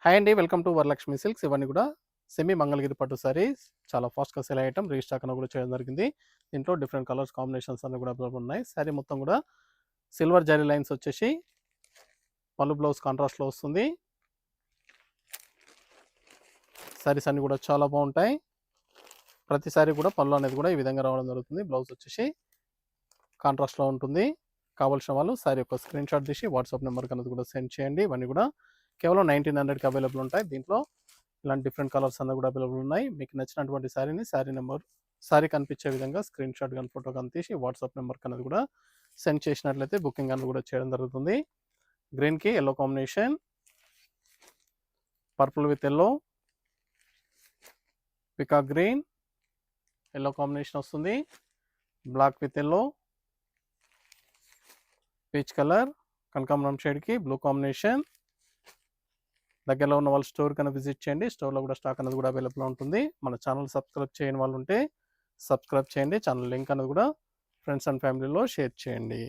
Hi అండి. Welcome to Varalakshmi silks. ఇవన్నీ కూడా సెమీ మంగళగిరి పట్టు సారీస్. చాలా ఫాస్ట్‌గా సేల్ అయ్యే ఐటెమ్. రీస్టాక్ అని కూడా చేయడం జరిగింది. దీంట్లో డిఫరెంట్ కలర్స్ కాంబినేషన్స్ అన్నీ కూడా అవైలబుల్ ఉన్నాయి. సారీ మొత్తం కూడా సిల్వర్ జరీ లైన్స్ వచ్చేసి పళ్ళు బ్లౌజ్ కాంట్రాస్ట్‌లో వస్తుంది. సారీస్ అన్నీ కూడా చాలా బాగుంటాయి. ప్రతి సారీ కూడా పళ్ళు అనేది కూడా ఈ విధంగా రావడం జరుగుతుంది. బ్లౌజ్ వచ్చేసి కాంట్రాస్ట్‌లో ఉంటుంది. కావాల్సిన వాళ్ళు సారీ యొక్క స్క్రీన్ షాట్ తీసి వాట్సాప్ నెంబర్‌కి అనేది కూడా సెండ్ చేయండి. ఇవన్నీ కూడా కేవలం 1900కి అవైలబుల్ ఉంటాయి. దీంట్లో ఇలాంటి డిఫరెంట్ కలర్స్ అన్నీ కూడా అవైలబుల్ ఉన్నాయి. మీకు నచ్చినటువంటి సారీని సారీ కనిపించే విధంగా స్క్రీన్ షాట్ కానీ ఫోటో కానీ తీసి వాట్సాప్ నెంబర్కి అనేది కూడా సెండ్ చేసినట్లయితే బుకింగ్ అనేది కూడా చేయడం జరుగుతుంది. గ్రీన్కి yellow combination, purple with yellow, peacock green, yellow combination వస్తుంది. Black with yellow, peach colour, కనకాంబరం షేడ్కి బ్లూ కాంబినేషన్. దగ్గరలో ఉన్న వాళ్ళు స్టోర్ కన్నా విజిట్ చేయండి. స్టోర్లో కూడా స్టాక్ అనేది కూడా అవైలబుల్ ఉంటుంది. మన ఛానల్ సబ్స్క్రైబ్ చేయని వాళ్ళు ఉంటే సబ్స్క్రైబ్ చేయండి. ఛానల్ లింక్ అనేది కూడా ఫ్రెండ్స్ అండ్ ఫ్యామిలీలో షేర్ చేయండి.